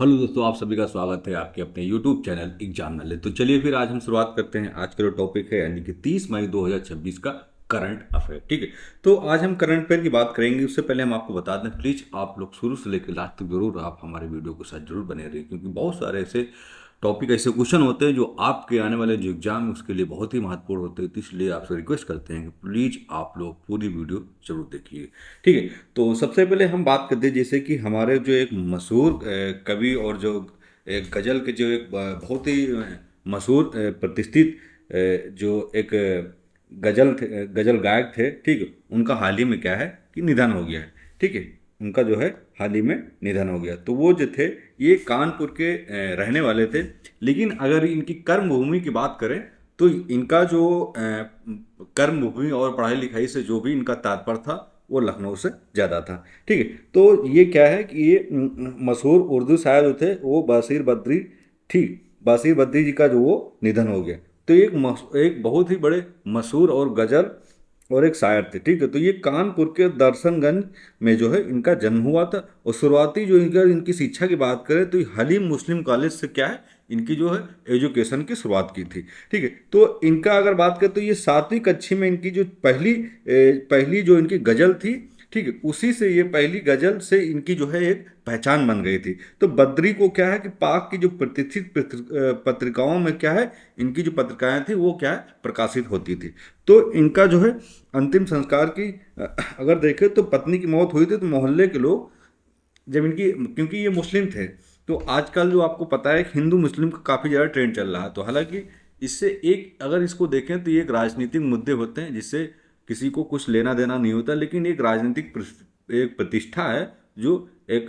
Hello दोस्तों, आप सभी का स्वागत है आपके अपने YouTube चैनल एग्जाम नॉलेज। तो चलिए फिर आज हम शुरुआत करते हैं। आज का जो टॉपिक है यानी कि 30 मई 2026 का करंट अफेयर। ठीक है, तो आज हम करंट अफेयर की बात करेंगे। उससे पहले हम आपको बता दें, प्लीज़ आप लोग शुरू से लेकर लास्ट तक जरूर आप हमारे वीडियो के साथ जरूर बने रहिए, क्योंकि बहुत सारे ऐसे टॉपिक, ऐसे क्वेश्चन होते हैं जो आपके आने वाले जो एग्जाम है उसके लिए बहुत ही महत्वपूर्ण होते हैं। तो इसलिए आपसे रिक्वेस्ट करते हैं कि प्लीज़ आप लोग पूरी वीडियो जरूर देखिए। ठीक है, तो सबसे पहले हम बात करते हैं जैसे कि हमारे जो एक मशहूर कवि और जो एक गज़ल के जो एक बहुत ही मशहूर प्रतिष्ठित जो एक गज़ल गायक थे। ठीक है, उनका हाल ही में क्या है कि निधन हो गया है। ठीक है, उनका जो है हाल ही में निधन हो गया। तो वो जो थे ये कानपुर के रहने वाले थे। लेकिन अगर इनकी कर्म भूमि की बात करें तो इनका जो कर्म भूमि और पढ़ाई लिखाई से जो भी इनका तात्पर्य था वो लखनऊ से ज़्यादा था। ठीक है, तो ये क्या है कि ये मशहूर उर्दू शायर जो थे वो बासिर बद्री, ठीक, बासिर बद्री जी का जो वो निधन हो गया। तो एक बहुत ही बड़े मशहूर और गज़ल और एक शायर थे। ठीक है, तो ये कानपुर के दर्शनगंज में जो है इनका जन्म हुआ था। और शुरुआती जो इनकी शिक्षा की बात करें तो ये हलीम मुस्लिम कॉलेज से क्या है इनकी जो है एजुकेशन की शुरुआत की थी। ठीक है, तो इनका अगर बात करें तो ये 7वीं कक्षा में इनकी जो पहली जो इनकी गज़ल थी, ठीक है, उसी से ये पहली गज़ल से इनकी जो है एक पहचान बन गई थी। तो बद्री को क्या है कि पाक की जो प्रतिष्ठित पत्रिकाओं में क्या है इनकी जो पत्रिकाएं थी वो क्या है प्रकाशित होती थी। तो इनका जो है अंतिम संस्कार की अगर देखें तो पत्नी की मौत हुई थी तो मोहल्ले के लोग जब इनकी, क्योंकि ये मुस्लिम थे, तो आजकल जो आपको पता है हिंदू मुस्लिम का काफ़ी ज़्यादा ट्रेंड चल रहा है। तो हालांकि इससे एक अगर इसको देखें तो ये एक राजनीतिक मुद्दे होते हैं जिससे किसी को कुछ लेना देना नहीं होता, लेकिन एक राजनीतिक एक प्रतिष्ठा है जो एक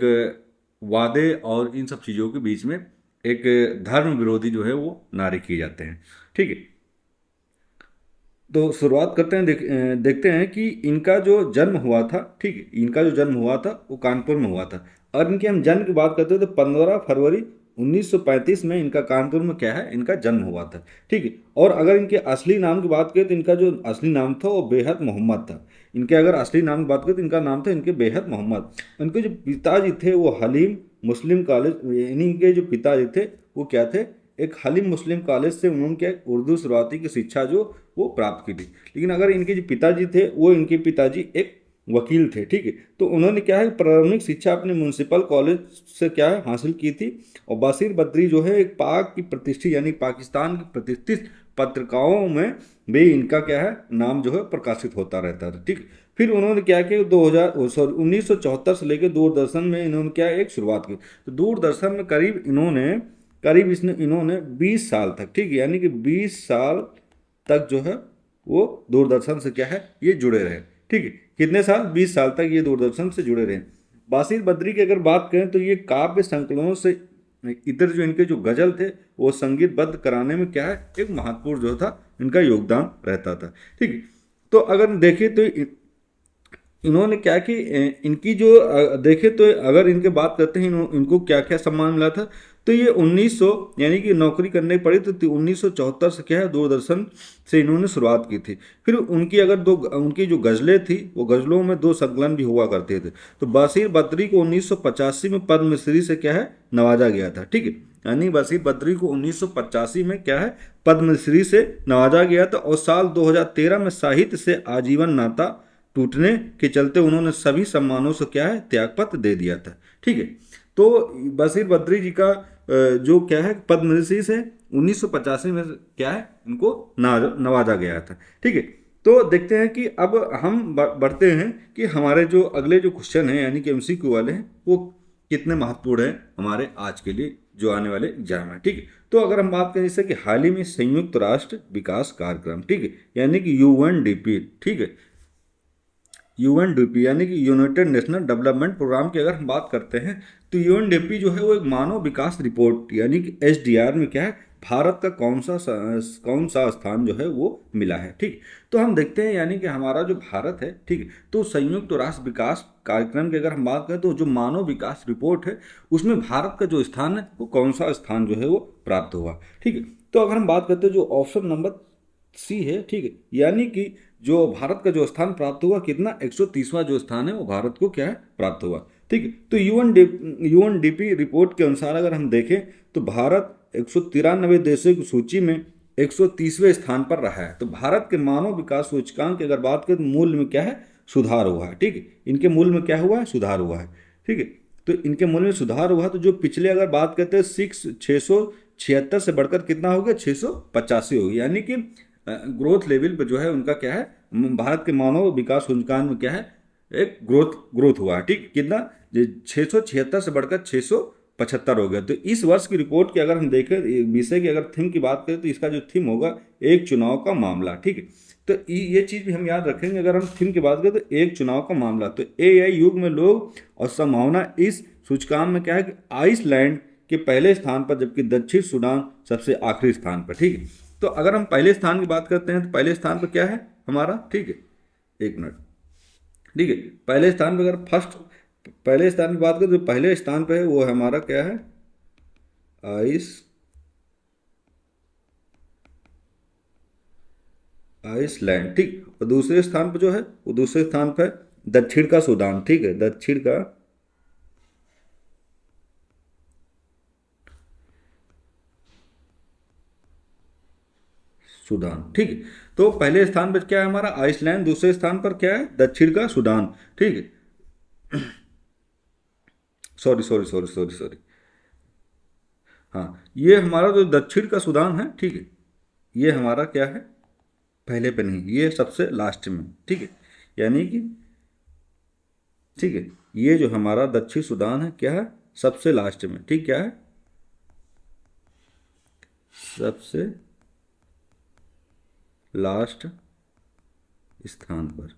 वादे और इन सब चीज़ों के बीच में एक धर्म विरोधी जो है वो नारे किए जाते हैं। ठीक है, तो शुरुआत करते हैं। देखते हैं कि इनका जो जन्म हुआ था, ठीक है, इनका जो जन्म हुआ था वो कानपुर में हुआ था। और इनके हम जन्म की बात करते हैं तो 15 फरवरी 1935 में इनका कानपुर में क्या है इनका जन्म हुआ था। ठीक है, और अगर इनके असली नाम की बात करें तो इनका जो असली नाम था वो बेहद मोहम्मद था। इनके अगर असली नाम की बात करें तो इनका नाम था इनके बेहद मोहम्मद। इनके जो पिताजी थे वो हलीम मुस्लिम कॉलेज, यानी इनके जो पिताजी थे वो क्या थे, एक हलीम मुस्लिम कॉलेज से उन्होंने क्या उर्दू शुरुआती की शिक्षा जो वो प्राप्त की थी। लेकिन अगर इनके जो पिताजी थे वो इनके पिताजी एक वकील थे। ठीक है, तो उन्होंने क्या है प्रारंभिक शिक्षा अपने म्यूनसिपल कॉलेज से क्या है हासिल की थी। और बासिर बद्री जो है एक पाक की प्रतिष्ठित यानी पाकिस्तान की प्रतिष्ठित पत्रिकाओं में भी इनका क्या है नाम जो है प्रकाशित होता रहता था। ठीक है, फिर उन्होंने क्या किया 1974 से लेकर दूरदर्शन में इन्होंने क्या एक शुरुआत की। तो दूरदर्शन में करीब इसने इन्होंने 20 साल तक, ठीक है, यानी कि 20 साल तक जो है वो दूरदर्शन से क्या है ये जुड़े रहे। ठीक है, कितने साल, 20 साल तक ये दूरदर्शन से जुड़े रहे। बासिर बद्री की अगर बात करें तो ये काव्य संकलनों से इधर जो इनके जो गजल थे वो संगीतबद्ध कराने में क्या है एक महत्वपूर्ण जो था इनका योगदान रहता था। ठीक है, तो अगर देखें तो इन्होंने क्या कि इनकी जो देखे तो अगर इनके बात करते हैं इनको क्या क्या सम्मान मिला था। तो ये 1900 यानी कि नौकरी करने पड़ी तो 1974 से क्या है दूरदर्शन से इन्होंने शुरुआत की थी। फिर उनकी अगर दो उनकी जो गज़लें थी वो गज़लों में दो संकलन भी हुआ करते थे। तो बासिर बद्री को 1985 में पद्मश्री से क्या है नवाजा गया था। ठीक है, यानी बासिर बद्री को 1985 में क्या है पद्मश्री से नवाजा गया था। और साल 2013 में साहित्य से आजीवन नाता टूटने के चलते उन्होंने सभी सम्मानों से क्या है त्यागपत्र दे दिया था। ठीक है, तो बशीर बद्री जी का जो क्या है पद्मश्री से 1985 में क्या है इनको नवाजा गया था। ठीक है, तो देखते हैं कि अब हम बढ़ते हैं कि हमारे जो अगले जो क्वेश्चन हैं यानी कि एमसीक्यू वाले हैं वो कितने महत्वपूर्ण हैं हमारे आज के लिए जो आने वाले एग्जाम है। ठीक है, तो अगर हम बात करें जैसे कि हाल ही में संयुक्त राष्ट्र विकास कार्यक्रम, ठीक है, यानी कि यूएनडीपी, ठीक है, यूएनडीपी यानी कि यूनाइटेड नेशनल डेवलपमेंट प्रोग्राम की अगर हम बात करते हैं तो यूएनडीपी जो है वो एक मानव विकास रिपोर्ट यानी कि एसडीआर में क्या है भारत का कौन सा स्थान जो है वो मिला है। ठीक, तो हम देखते हैं यानी कि हमारा जो भारत है, ठीक है, तो संयुक्त राष्ट्र विकास कार्यक्रम की अगर हम बात करें तो जो मानव विकास रिपोर्ट है उसमें भारत का जो स्थान है वो कौन सा स्थान जो है वो प्राप्त हुआ। ठीक है, तो अगर हम बात करते हैं जो ऑप्शन नंबर सी है, ठीक है, यानी कि जो भारत का जो स्थान प्राप्त हुआ कितना 130वां जो स्थान है वो भारत को क्या है प्राप्त हुआ। ठीक है। तो यूएनडीपी रिपोर्ट के अनुसार अगर हम देखें तो भारत 193 देशों की सूची में 130वें स्थान पर रहा है। तो भारत के मानव विकास सूचकांक की अगर बात करें तो मूल्य में क्या है, सुधार हुआ है। ठीक है, इनके मूल्य में क्या हुआ है, सुधार हुआ है। ठीक है, तो इनके मूल्य में सुधार हुआ। तो जो पिछले अगर बात करते हैं 676 से बढ़कर कितना हो गया, 685 हो गया। यानी कि ग्रोथ लेवल पर जो है उनका क्या है, भारत के मानव विकास सूचकांक में क्या है, एक ग्रोथ हुआ है। ठीक, कितना, 676 से बढ़कर 675 हो गया। तो इस वर्ष की रिपोर्ट की अगर हम देखें, विषय की अगर थीम की बात करें तो इसका जो थीम होगा, एक चुनाव का मामला। ठीक है, तो ये चीज़ भी हम याद रखेंगे। अगर हम थीम की बात करें तो एक चुनाव का मामला, तो एआई युग में लोग और संभावना इस सूचकांक में क्या है कि आइसलैंड के पहले स्थान पर, जबकि दक्षिण सूडान सबसे आखिरी स्थान पर। ठीक है, तो अगर हम पहले स्थान की बात करते हैं तो पहले स्थान पर क्या है हमारा, ठीक है, एक मिनट, ठीक है, पहले स्थान पर अगर पहले स्थान की बात करें तो पहले स्थान पर है वो है हमारा क्या है, आइसलैंड। ठीक, और दूसरे स्थान पर जो है वो दूसरे स्थान पर दक्षिण का सूडान। ठीक है, दक्षिण का सूडान। ठीक है, तो पहले स्थान पर क्या है हमारा आइसलैंड, दूसरे स्थान पर क्या है दक्षिण का सूडान। ठीक है, sorry sorry sorry sorry sorry, हाँ, ये हमारा जो दक्षिण का सूडान है, ठीक है, ये हमारा क्या है, पहले पे नहीं, ये सबसे लास्ट में। ठीक है, यानी कि, ठीक है, ये जो हमारा दक्षिण सूडान है क्या है, सबसे लास्ट में। ठीक, क्या है, सबसे लास्ट स्थान पर।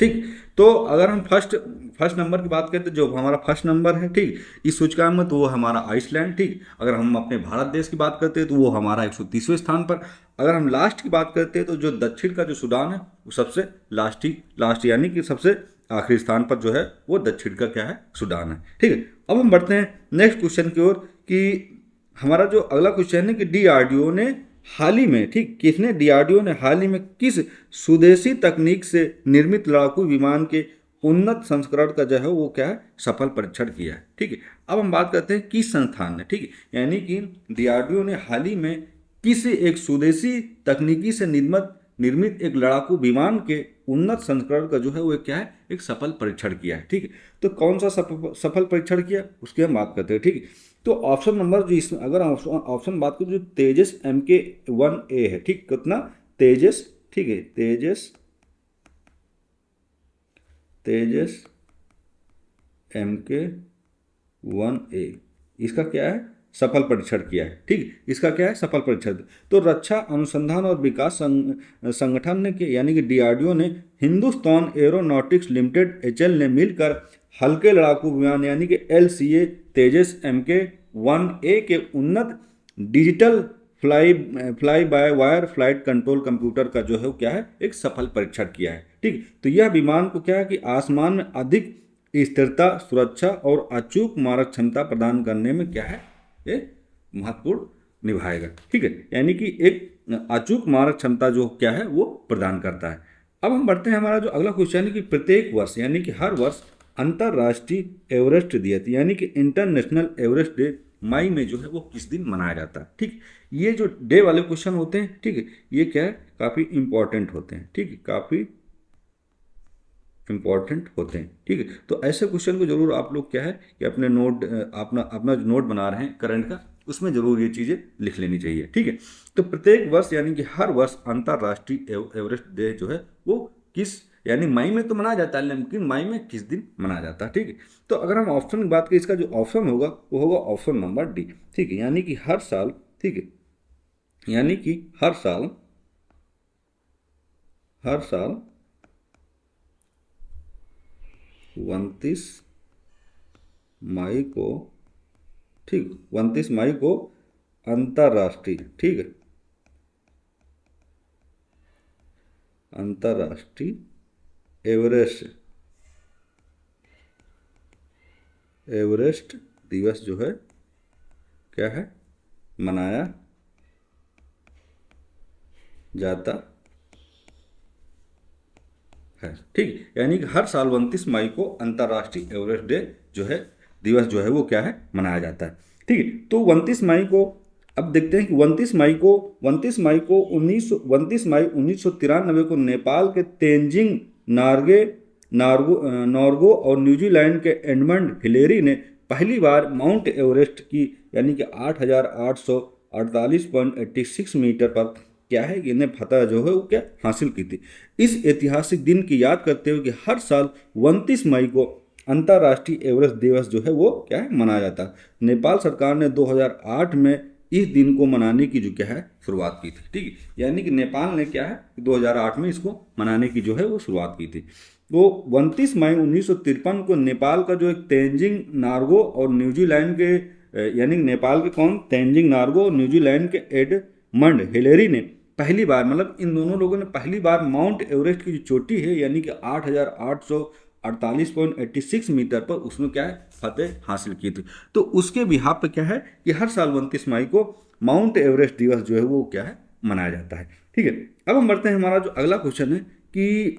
ठीक, तो अगर हम फर्स्ट फर्स्ट नंबर की बात करें तो जो हमारा फर्स्ट नंबर है, ठीक, इस सूचकांक में, तो वो हमारा आइसलैंड। ठीक, अगर हम अपने भारत देश की बात करते हैं तो वो हमारा 130वें स्थान पर। अगर हम लास्ट की बात करते हैं तो जो दक्षिण का जो सूडान है वो सबसे लास्ट यानी कि सबसे आखिरी स्थान पर जो है वो दक्षिण का क्या है, सूडान है। ठीक है, अब हम बढ़ते हैं नेक्स्ट क्वेश्चन की ओर कि हमारा जो अगला क्वेश्चन है कि डीआरडीओ ने हाल ही में, ठीक, किसने, डीआरडीओ ने हाल ही में किस स्वदेशी तकनीक से निर्मित लड़ाकू विमान के उन्नत संस्करण का जो है वो क्या है, सफल परीक्षण किया है। ठीक है, अब हम बात करते हैं किस संस्थान ने। ठीक है, यानी कि डीआरडीओ ने हाल ही में किस एक स्वदेशी तकनीकी से निर्मित एक लड़ाकू विमान के उन्नत संस्करण का जो है वो क्या है, एक सफल परीक्षण किया है। ठीक है, तो कौन सा सफल परीक्षण किया उसकी हम बात करते हैं। ठीक है, तो ऑप्शन नंबर जो इसमें अगर ऑप्शन बात करें जो तेजस MK-1A है। ठीक, कितना, तेजस, ठीक है, तेजस MK-1A, इसका क्या है, सफल परीक्षण किया है। ठीक, इसका क्या है, सफल परीक्षण। तो रक्षा अनुसंधान और विकास संगठन ने यानी कि डीआरडीओ ने हिंदुस्तान एरोनॉटिक्स लिमिटेड HL ने मिलकर हल्के लड़ाकू विमान यानी कि LCA तेजस MK-1A के उन्नत digital fly by wire flight control computer का जो है वो क्या है, एक सफल परीक्षण किया है। ठीक, तो यह विमान को क्या है कि आसमान में अधिक स्थिरता, सुरक्षा और अचूक मारक क्षमता प्रदान करने में क्या है, ये महत्वपूर्ण निभाएगा। ठीक है, यानी कि एक अचूक मारक क्षमता जो क्या है वो प्रदान करता है। अब हम बढ़ते हैं हमारा जो अगला क्वेश्चन है कि प्रत्येक वर्ष यानी कि हर वर्ष अंतर्राष्ट्रीय एवरेस्ट दिवस यानी कि इंटरनेशनल एवरेस्ट डे मई में जो है वो किस दिन मनाया जाता है। ठीक, ये जो डे वाले क्वेश्चन होते हैं, ठीक है, ये क्या है, काफ़ी इंपॉर्टेंट होते हैं। ठीक है, काफ़ी इंपॉर्टेंट होते हैं। ठीक है, तो ऐसे क्वेश्चन को जरूर आप लोग क्या है कि अपने नोट, अपना अपना जो नोट बना रहे हैं करंट का, उसमें जरूर ये चीज़ें लिख लेनी चाहिए। ठीक है, तो प्रत्येक वर्ष यानी कि हर वर्ष अंतर्राष्ट्रीय एवरेस्ट डे जो है वो किस, यानी मई में तो मनाया जाता है, लेकिन मई में किस दिन मनाया जाता है। ठीक है, तो अगर हम ऑप्शन की बात करें, इसका जो ऑप्शन होगा वो होगा ऑप्शन नंबर डी। ठीक है, यानी कि हर साल, ठीक है, यानी कि हर साल 29 मई को, ठीक, 29 मई को अंतर्राष्ट्रीय, ठीक है, अंतर्राष्ट्रीय एवरेस्ट दिवस जो है क्या है, मनाया जाता है। ठीक, यानी कि हर साल 29 मई को अंतर्राष्ट्रीय एवरेस्ट डे जो है दिवस जो है वो क्या है मनाया जाता है। ठीक है, तो 29 मई को अब देखते हैं कि 29 मई को 1993 को नेपाल के तेंजिंग नॉर्गे और न्यूजीलैंड के एडमंड हिलेरी ने पहली बार माउंट एवरेस्ट की यानी कि 8,848.86 मीटर पर क्या है कि इन्हें फतह जो है वो क्या हासिल की थी। इस ऐतिहासिक दिन की याद करते हुए कि हर साल 29 मई को अंतर्राष्ट्रीय एवरेस्ट दिवस जो है वो क्या है मनाया जाता है। नेपाल सरकार ने 2008 में इस दिन को मनाने की जो क्या है शुरुआत की थी। ठीक है, यानी कि नेपाल ने क्या है 2008 में इसको मनाने की जो है वो शुरुआत की थी। तो 29 मई 1953 को नेपाल का जो एक तेंजिंग नार्गो और न्यूजीलैंड के यानी नेपाल के कौन तेंजिंग नार्गो और न्यूजीलैंड के एडमंड हिलेरी ने पहली बार मतलब इन दोनों लोगों ने पहली बार माउंट एवरेस्ट की जो चोटी है यानी कि 8,848.86 मीटर पर उसमें क्या है फतेह हासिल की थी। तो उसके बिहाफ पे क्या है कि हर साल 29 मई को माउंट एवरेस्ट दिवस जो है वो क्या है मनाया जाता है। ठीक है, अब हम बढ़ते हैं हमारा जो अगला क्वेश्चन है कि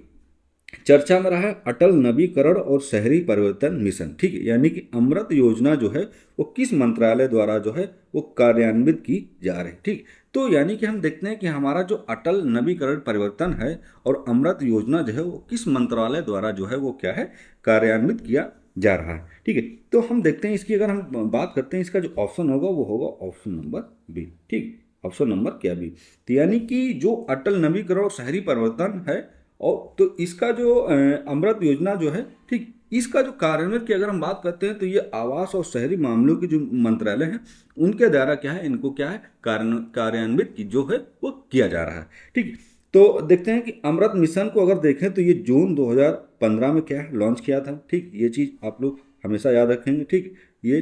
चर्चा में रहा है अटल नवीकरण और शहरी परिवर्तन मिशन। ठीक है, यानी कि अमृत योजना जो है वो किस मंत्रालय द्वारा जो है वो कार्यान्वित की जा रही है। ठीक, तो यानी कि हम देखते हैं कि हमारा जो अटल नवीकरण परिवर्तन है और अमृत योजना जो है वो किस मंत्रालय द्वारा जो है वो क्या है कार्यान्वित किया जा रहा है। ठीक है, तो हम देखते हैं इसकी अगर हम बात करते हैं इसका जो ऑप्शन होगा वो होगा ऑप्शन नंबर बी। ठीक, ऑप्शन नंबर क्या बी। तो यानी कि जो अटल नवीकरण और शहरी परिवर्तन है और तो इसका जो अमृत योजना जो है ठीक इसका जो कार्यान्वित की अगर हम बात करते हैं तो ये आवास और शहरी मामलों के जो मंत्रालय हैं उनके द्वारा क्या है इनको क्या है कार्यान्वित की जो है वो किया जा रहा है। ठीक, तो देखते हैं कि अमृत मिशन को अगर देखें तो ये जून 2015 में क्या है लॉन्च किया था। ठीक, ये चीज़ आप लोग हमेशा याद रखेंगे। ठीक, ये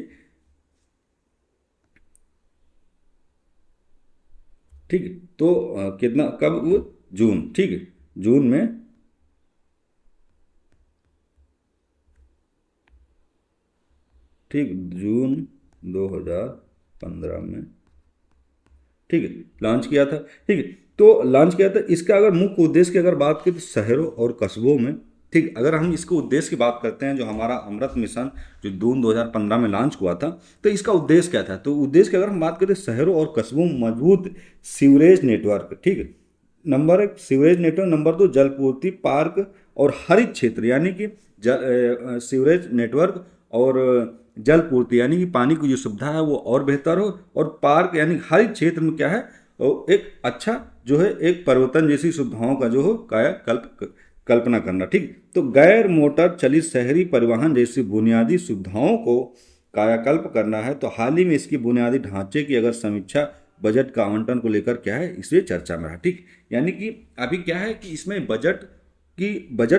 ठीक है, तो कितना कब वो जून। ठीक है, जून में ठीक जून 2015 में ठीक है लॉन्च किया था। ठीक है, तो लॉन्च किया था इसका अगर मुख्य उद्देश्य की अगर बात करें तो शहरों और कस्बों में ठीक अगर हम इसको उद्देश्य की बात करते हैं जो हमारा अमृत मिशन जो जून 2015 में लॉन्च हुआ था तो इसका उद्देश्य क्या था। तो उद्देश्य की अगर हम बात करें शहरों और कस्बों में मजबूत सीवरेज नेटवर्क। ठीक है, नंबर एक सीवरेज नेटवर्क, नंबर दो जलपूर्ति पार्क और हरित क्षेत्र यानी कि सीवरेज नेटवर्क और जलपूर्ति यानी कि पानी की जो सुविधा है वो और बेहतर हो और पार्क यानी हरित क्षेत्र में क्या है एक अच्छा जो है एक परिवर्तन जैसी सुविधाओं का जो हो कल्पना करना। ठीक, तो गैर मोटर चलित शहरी परिवहन जैसी बुनियादी सुविधाओं को कायाकल्प करना है। तो हाल ही में इसकी बुनियादी ढांचे की अगर समीक्षा बजट का आवंटन को लेकर क्या है इसलिए चर्चा में रहा। ठीक, यानी कि अभी क्या है कि इसमें बजट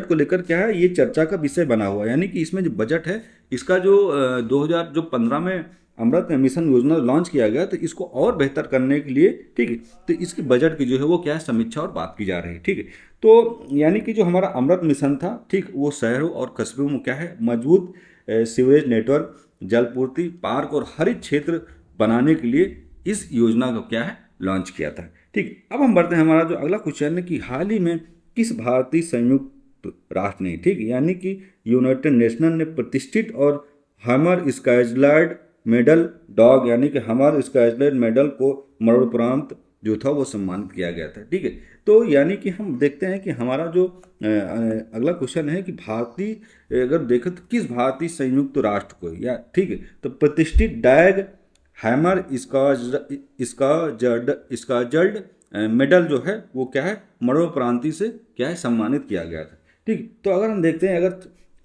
को लेकर क्या है ये चर्चा का विषय बना हुआ है। यानी कि इसमें जो बजट है इसका जो 2015 में अमृत मिशन योजना लॉन्च किया गया तो इसको और बेहतर करने के लिए ठीक है तो इसकी बजट की जो है वो क्या है समीक्षा और बात की जा रही है। ठीक है, तो यानी कि जो हमारा अमृत मिशन था ठीक वो शहरों और कस्बों में क्या है मजबूत सीवरेज नेटवर्क जलपूर्ति पार्क और हरित क्षेत्र बनाने के लिए इस योजना को क्या है लॉन्च किया था। ठीक, अब हम बढ़ते हैं हमारा जो अगला क्वेश्चन है कि हाल ही में किस भारतीय संयुक्त राष्ट्र ने ठीक यानी कि यूनाइटेड नेशनल ने प्रतिष्ठित और हमर स्काइलैंड मेडल डॉग यानी कि हमर स्काइलैंड मेडल को मरणोपरांत जो था वो सम्मानित किया गया था। ठीक है, तो यानी कि हम देखते हैं कि हमारा जो अगला क्वेश्चन है कि भारतीय अगर देखें तो किस भारतीय संयुक्त राष्ट्र को या ठीक है तो प्रतिष्ठित डैग हैमर स्काजल्ड मेडल जो है वो क्या है मरणोपरांति से क्या है सम्मानित किया गया था। ठीक, तो अगर हम देखते हैं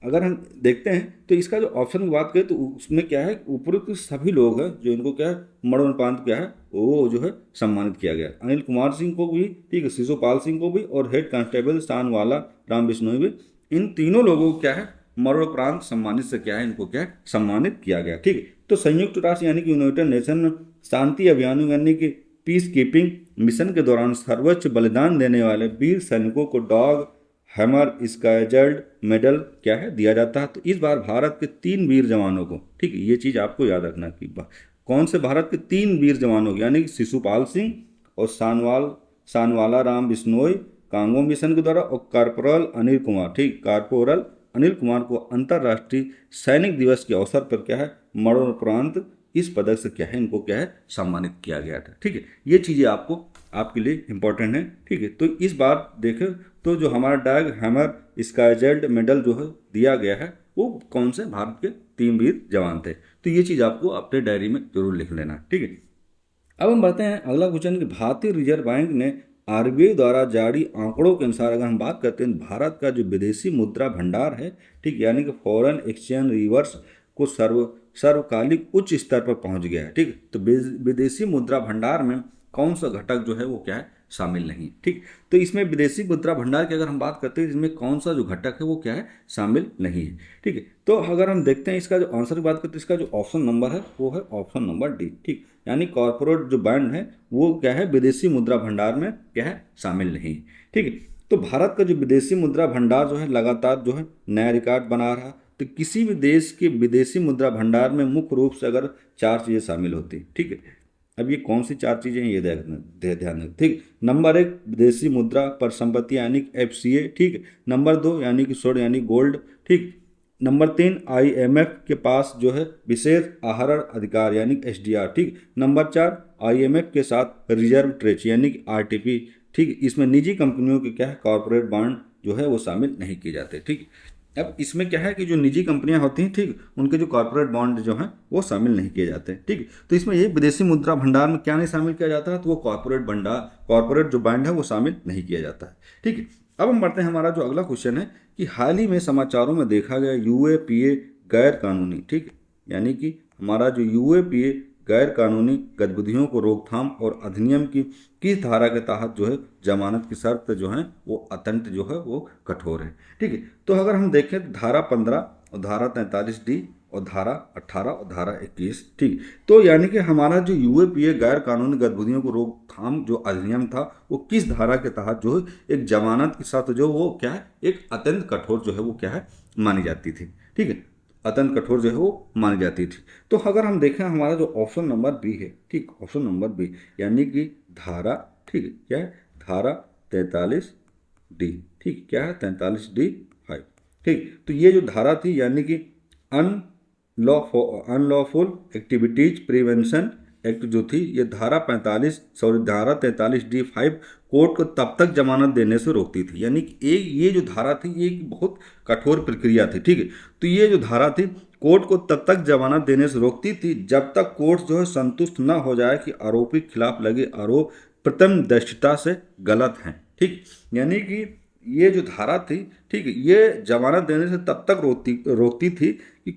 अगर हम देखते हैं तो इसका जो ऑप्शन की बात करें तो उसमें क्या है उपरोक्त सभी लोग हैं जो इनको क्या है मरणोपरांत क्या है वो जो है सम्मानित किया गया। अनिल कुमार सिंह को भी ठीक है शिशुपाल सिंह को भी और हेड कांस्टेबल स्थानवाला राम बिश्नोई भी इन तीनों लोगों को क्या है मरणोपरांत सम्मानित से क्या है इनको क्या है सम्मानित किया गया। ठीक है, तो संयुक्त राष्ट्र यानी कि यूनाइटेड नेशन में शांति अभियानों यानी कि पीस कीपिंग मिशन के दौरान सर्वोच्च बलिदान देने वाले वीर सैनिकों को डॉग हैमर स्काइजल्ड मेडल क्या है दिया जाता है। तो इस बार भारत के 3 वीर जवानों को ठीक है ये चीज़ आपको याद रखना कि कौन से भारत के 3 वीर जवानों को यानी कि शिशुपाल सिंह और सानवाला राम बिश्नोई कांगो मिशन के द्वारा, और कॉर्पोरल अनिल कुमार, ठीक, कॉर्पोरल अनिल कुमार को अंतर्राष्ट्रीय सैनिक दिवस के अवसर पर क्या है मरणोपरांत इस पदक से क्या है इनको क्या है सम्मानित किया गया था। ठीक है, ये चीज़ें आपको आपके लिए इंपॉर्टेंट है। ठीक है, तो इस बार देखें तो जो हमारा डैग हैमर स्काईजेल्ड मेडल जो है दिया गया है वो कौन से भारत के 3 वीर जवान थे। तो ये चीज़ आपको अपने डायरी में जरूर लिख लेना। ठीक है, अब हम बढ़ते हैं अगला क्वेश्चन कि भारतीय रिजर्व बैंक ने आरबीआई द्वारा जारी आंकड़ों के अनुसार अगर हम बात करते हैं भारत का जो विदेशी मुद्रा भंडार है, ठीक, यानी कि फॉरेन एक्सचेंज रिवर्स को सर्वकालिक उच्च स्तर पर पहुंच गया है। ठीक, तो विदेशी मुद्रा भंडार में कौन सा घटक जो है वो क्या है शामिल नहीं। ठीक, तो इसमें विदेशी मुद्रा भंडार की अगर हम बात करते हैं इसमें कौन सा जो घटक है वो क्या है शामिल नहीं है। ठीक है, तो अगर हम देखते हैं इसका जो आंसर की बात करते हैं इसका जो ऑप्शन नंबर है वो है ऑप्शन नंबर डी। ठीक, यानी कॉर्पोरेट जो बॉन्ड है वो क्या है विदेशी मुद्रा भंडार में क्या है शामिल नहीं। ठीक है, तो भारत का जो विदेशी मुद्रा भंडार जो है लगातार जो है नया रिकॉर्ड बना रहा। तो किसी भी देश के विदेशी मुद्रा भंडार में मुख्य रूप से अगर 4 चीज़ें शामिल होती। ठीक है, अब ये कौन सी 4 चीज़ें हैं ये ध्यान रखें। ठीक, नंबर 1 विदेशी मुद्रा पर संपत्ति यानी FCA। ठीक, नंबर 2 यानी कि स्वर्ण यानी गोल्ड। ठीक, नंबर 3 IMF के पास जो है विशेष आहरण अधिकार यानी SDR। ठीक, नंबर 4 IMF के साथ रिजर्व ट्रेज यानी कि RTP। ठीक, इसमें निजी कंपनियों के क्या है कॉर्पोरेट बॉन्ड जो है वो शामिल नहीं किए जाते। ठीक, अब इसमें क्या है कि जो निजी कंपनियां होती हैं, ठीक, उनके जो कॉर्पोरेट बॉन्ड जो हैं वो शामिल नहीं किए जाते। ठीक, तो इसमें ये विदेशी मुद्रा भंडार में क्या नहीं शामिल किया जाता है तो वो कॉर्पोरेट जो बॉन्ड है वो शामिल नहीं किया जाता है। ठीक है, अब हम बढ़ते हैं हमारा जो अगला क्वेश्चन है कि हाल ही में समाचारों में देखा गया UAPA गैर कानूनी, ठीक, यानी कि हमारा जो UAPA गैर कानूनी गतिविधियों को रोकथाम और अधिनियम की किस धारा के तहत जो है जमानत की शर्त जो है वो अत्यंत जो है वो कठोर है। ठीक है, तो अगर हम देखें तो धारा 15 और धारा 43D और धारा 18 और धारा 21। ठीक, तो यानी कि हमारा जो UAPA गैर कानूनी गतिविधियों को रोकथाम जो अधिनियम था वो किस धारा के तहत जो है एक जमानत के साथ जो वो क्या है एक अत्यंत कठोर जो है वो क्या है मानी जाती थी। ठीक है, अत्यंत कठोर जो है वो मानी जाती थी। तो अगर हम देखें हमारा जो ऑप्शन नंबर बी है, ठीक, ऑप्शन नंबर बी यानी कि धारा, ठीक है, क्या है धारा 43D। ठीक, क्या है 43D(5). ठीक, तो ये जो धारा थी यानी कि अनलॉफुल एक्टिविटीज प्रिवेंशन एक्ट जो थी ये धारा 43D(5) कोर्ट को तब तक जमानत देने से रोकती थी। यानी कि ये जो धारा थी ये एक बहुत कठोर प्रक्रिया थी। ठीक है, तो ये जो धारा थी कोर्ट को तब तक जमानत देने से रोकती थी जब तक कोर्ट जो है संतुष्ट न हो जाए कि आरोपी के खिलाफ लगे आरोप प्रथम दृष्टता से गलत हैं। ठीक, यानी कि ये जो धारा थी, ठीक है, ये जमानत देने से तब तक रोकती थी कि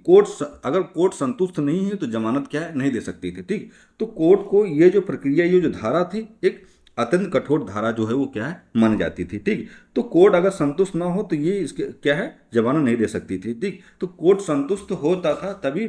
अगर कोर्ट संतुष्ट नहीं है तो जमानत क्या है नहीं दे सकती थी। ठीक, तो कोर्ट को ये जो प्रक्रिया ये जो धारा थी एक अत्यंत कठोर धारा जो है वो क्या है मानी जाती थी। ठीक, तो कोर्ट अगर संतुष्ट ना हो तो ये इसके क्या है जमानत नहीं दे सकती थी। ठीक, तो कोर्ट संतुष्ट होता था तभी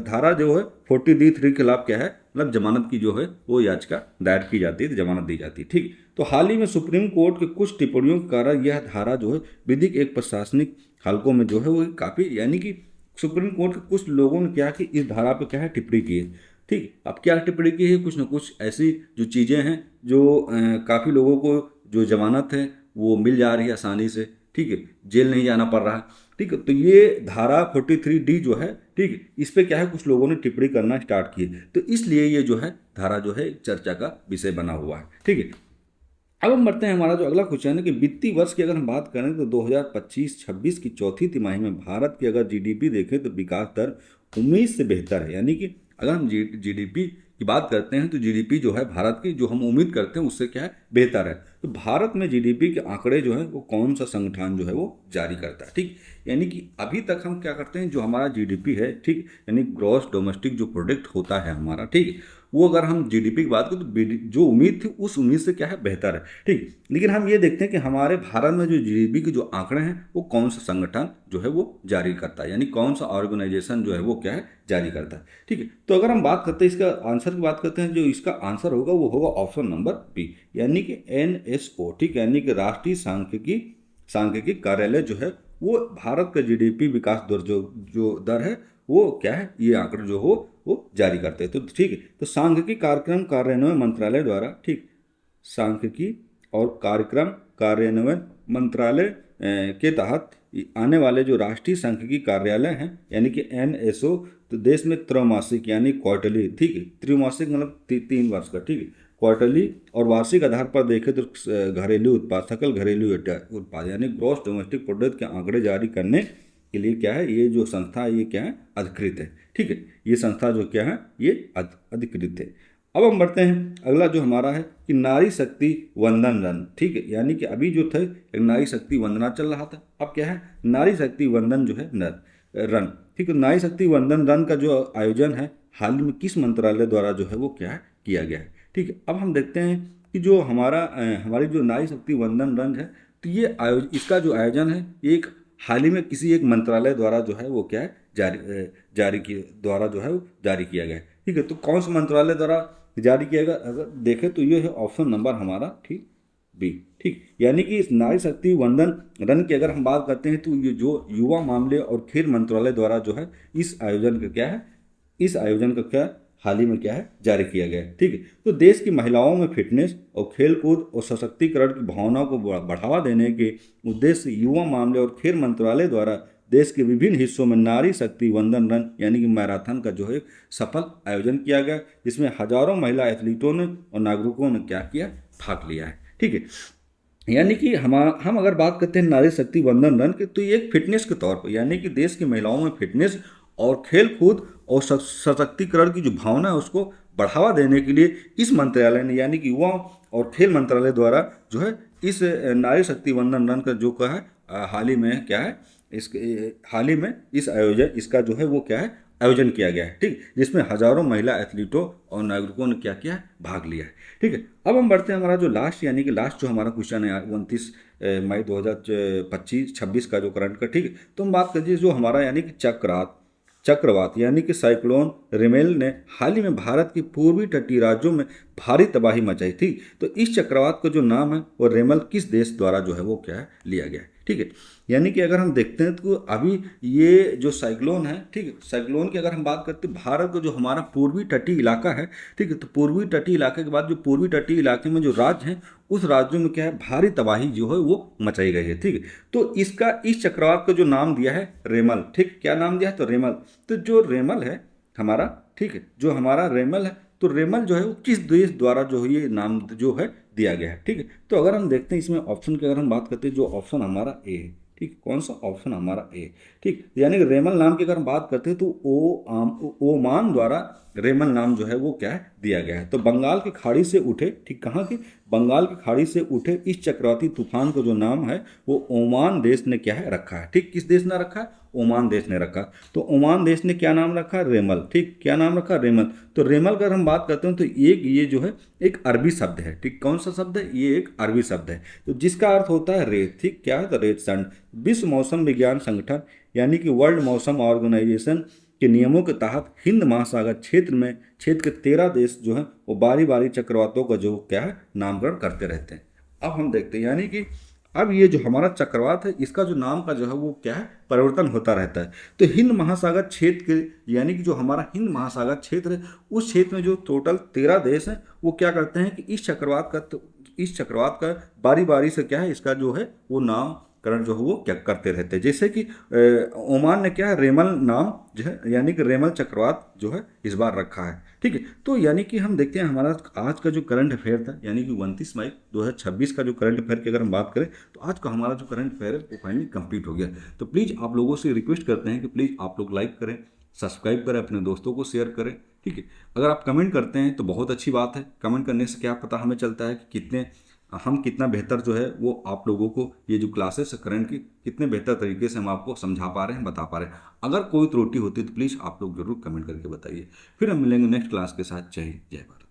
धारा जो है 40D(3) के खिलाफ क्या है मतलब जमानत की जो है वो याचिका दायर की जाती थी, जमानत दी जाती। ठीक, तो हाल ही में सुप्रीम कोर्ट के कुछ टिप्पणियों के कारण यह धारा जो है विधिक एक प्रशासनिक हलकों में जो है वो काफ़ी यानी कि सुप्रीम कोर्ट के कुछ लोगों ने क्या कि इस धारा पे क्या है टिप्पणी की है। ठीक, अब क्या टिप्पणी की है कुछ न कुछ ऐसी जो चीज़ें हैं जो काफ़ी लोगों को जो जमानत है वो मिल जा रही है आसानी से। ठीक है, जेल नहीं जाना पड़ रहा है। ठीक है, तो ये धारा 43D जो है, ठीक है, इस पे क्या है कुछ लोगों ने टिप्पणी करना स्टार्ट की है, तो इसलिए ये जो है धारा जो है चर्चा का विषय बना हुआ है। ठीक है, अब हम बढ़ते हैं हमारा जो अगला क्वेश्चन है कि वित्तीय वर्ष की अगर हम बात करें तो 2025-26 की चौथी तिमाही में भारत की अगर GDP देखें तो विकास दर उम्मीद से बेहतर है। यानी कि अगर हम GDP की बात करते हैं तो GDP जो है भारत की जो हम उम्मीद करते हैं उससे क्या है बेहतर है। तो भारत में GDP के आंकड़े जो है वो कौन सा संगठन जो है वो जारी करता है। ठीक, यानी कि अभी तक हम क्या करते हैं जो हमारा GDP है, ठीक, यानी ग्रॉस डोमेस्टिक जो प्रोडक्ट होता है हमारा, ठीक, वो अगर हम GDP की बात करें तो जो उम्मीद थी उस उम्मीद से क्या है बेहतर है। ठीक, लेकिन हम ये देखते हैं कि हमारे भारत में जो GDP के जो आंकड़े हैं वो कौन सा संगठन जो है वो जारी करता है, यानी कौन सा ऑर्गेनाइजेशन जो है वो क्या है जारी करता है। ठीक है, तो अगर हम बात करते हैं इसका आंसर की बात करते हैं जो इसका आंसर होगा वो होगा ऑप्शन नंबर बी यानी कि NSO। ठीक, यानी कि राष्ट्रीय सांख्यिकी कार्यालय जो है वो भारत का GDP विकास दर जो दर है वो क्या है ये आंकड़े जो हो वो जारी करते हैं। तो ठीक है, तो सांख्यिकी कार्यक्रम कार्यान्वयन मंत्रालय द्वारा, ठीक, सांख्यिकी और कार्यक्रम कार्यान्वयन मंत्रालय के तहत आने वाले जो राष्ट्रीय सांख्यिकी कार्यालय हैं यानी कि NSO, तो देश में त्रैमासिक यानी क्वार्टरली, ठीक है, त्रैमासिक मतलब 3 वर्ष का, ठीक है, क्वार्टरली और वार्षिक आधार पर देखें तो घरेलू उत्पाद, सकल घरेलू उत्पाद यानी ग्रॉस डोमेस्टिक प्रोडक्ट के आंकड़े जारी करने के लिए क्या है, ये जो संस्था है ये क्या है, अधिकृत है, ठीक है, ये संस्था जो क्या है ये अधिकृत है। अब हम बढ़ते हैं, अगला जो हमारा है कि नारी शक्ति वंदन रन, ठीक है, यानी कि अभी जो थे एक नारी शक्ति वंदना चल रहा था, अब क्या है नारी शक्ति वंदन जो है रन, ठीक है। नारी शक्ति वंदन रन का जो आयोजन है हाल में किस मंत्रालय द्वारा जो है वो क्या है किया गया है, ठीक है। अब हम देखते हैं कि जो हमारी जो नारी शक्ति वंदन रन है, तो ये इसका जो आयोजन है ये एक हाल ही में किसी एक मंत्रालय द्वारा जो है वो क्या है जारी किया गया है, ठीक है। तो कौन सा मंत्रालय द्वारा जारी किया गया, अगर देखें तो ये है ऑप्शन नंबर हमारा, ठीक, बी, ठीक, यानी कि इस नारी शक्ति वंदन रन की अगर हम बात करते हैं तो ये जो युवा मामले और खेल मंत्रालय द्वारा जो है इस आयोजन का क्या हाल ही में क्या है जारी किया गया है, ठीक है। तो देश की महिलाओं में फिटनेस और खेलकूद और सशक्तिकरण की भावनाओं को बढ़ावा देने के उद्देश्य से युवा मामले और खेल मंत्रालय द्वारा देश के विभिन्न हिस्सों में नारी शक्ति वंदन रन यानी कि मैराथन का जो है सफल आयोजन किया गया, जिसमें हजारों महिला एथलीटों ने और नागरिकों ने क्या किया, भाग लिया है, ठीक है। यानी कि हम अगर बात करते हैं नारी शक्ति वंदन रन के, तो ये एक फिटनेस के तौर पर यानी कि देश की महिलाओं में फिटनेस और खेल कूद और सशक्तिकरण की जो भावना है उसको बढ़ावा देने के लिए इस मंत्रालय ने यानी कि युवा और खेल मंत्रालय द्वारा जो है इस नारी शक्ति वंदन रन का जो क्या है हाल ही में क्या है हाल ही में इसका जो है वो क्या है आयोजन किया गया है, ठीक, जिसमें हजारों महिला एथलीटों और नागरिकों ने क्या किया है, भाग लिया है, ठीक है। अब हम बढ़ते हैं हमारा जो लास्ट यानी कि लास्ट जो हमारा क्वेश्चन है 29 मई 2025-26 का जो करंट का, ठीक है। तो हम बात करिए जो हमारा यानी कि चक्रवात यानी कि साइक्लोन रेमेल ने हाल ही में भारत के पूर्वी तटीय राज्यों में भारी तबाही मचाई थी। तो इस चक्रवात का जो नाम है वो रेमल किस देश द्वारा जो है वो क्या है लिया गया है, ठीक है। यानी कि अगर हम देखते हैं तो अभी ये जो साइक्लोन है, ठीक है, साइक्लोन की अगर हम बात करते हैं भारत का जो हमारा पूर्वी तटीय इलाका है, ठीक है, तो पूर्वी तटीय इलाके के बाद जो पूर्वी तटीय इलाके में जो राज्य हैं उस राज्यों में क्या है भारी तबाही जो है वो मचाई गई है, ठीक है। तो इस चक्रवात का जो नाम दिया है रेमल, ठीक, क्या नाम दिया है तो रेमल। तो जो रेमल है हमारा, ठीक है, जो हमारा रेमल है तो रेमल जो है वो किस देश द्वारा जो है ये नाम जो है दिया गया है, ठीक है। तो अगर हम देखते हैं इसमें ऑप्शन की अगर हम बात करते हैं जो ऑप्शन हमारा ए है, ठीक, कौन सा ऑप्शन हमारा ए, ठीक, यानी कि रेमल नाम की अगर हम बात करते हैं तो ओमान द्वारा रेमल नाम जो है वो क्या है दिया गया है। तो बंगाल की खाड़ी से उठे, ठीक, कहाँ की बंगाल की खाड़ी से उठे इस चक्रवाती तूफान का जो नाम है वो ओमान देश ने क्या है रखा है, ठीक, किस देश ने रखा है, ओमान देश ने रखा। तो ओमान देश ने क्या नाम रखा, रेमल, ठीक, क्या नाम रखा, रेमल। तो रेमल का अगर हम बात करते हैं तो ये जो है एक अरबी शब्द है, ठीक, कौन सा शब्द है, ये एक अरबी शब्द है, तो जिसका अर्थ होता है रेत, ठीक, क्या है तो रेत संड। विश्व मौसम विज्ञान संगठन यानी कि वर्ल्ड मौसम ऑर्गेनाइजेशन के नियमों के तहत हिंद महासागर क्षेत्र के 13 देश जो हैं वो बारी बारी चक्रवातों का जो क्या है नामकरण करते रहते हैं। अब हम देखते हैं यानी कि अब ये जो हमारा चक्रवात है इसका जो नाम का जो है वो क्या है परिवर्तन होता रहता है। तो हिंद महासागर क्षेत्र के यानी कि जो हमारा हिंद महासागर क्षेत्र है उस क्षेत्र में जो टोटल 13 देश हैं वो क्या करते हैं कि इस चक्रवात का बारी बारी से क्या है इसका जो है वो नामकरण जो है वो क्या करते रहते हैं। जैसे कि ओमान ने क्या है रेमल नाम जो है यानी कि रेमल चक्रवात जो है इस बार रखा है, ठीक है। तो यानी कि हम देखते हैं हमारा आज का जो करंट अफेयर था यानी कि 29 मई 2026 का जो करंट अफेयर की अगर हम बात करें तो आज का हमारा जो करंट अफेयर है वो फाइनली कंप्लीट हो गया। तो प्लीज़ आप लोगों से रिक्वेस्ट करते हैं कि प्लीज़ आप लोग लाइक करें, सब्सक्राइब करें, अपने दोस्तों को शेयर करें, ठीक है। अगर आप कमेंट करते हैं तो बहुत अच्छी बात है, कमेंट करने से क्या पता हमें चलता है कि हम कितना बेहतर जो है वो आप लोगों को ये जो क्लासेस है करंट की कितने बेहतर तरीके से हम आपको समझा पा रहे हैं, बता पा रहे हैं। अगर कोई त्रुटि होती है तो प्लीज़ आप लोग जरूर कमेंट करके बताइए। फिर हम मिलेंगे नेक्स्ट क्लास के साथ। जय हिंद, जय भारत।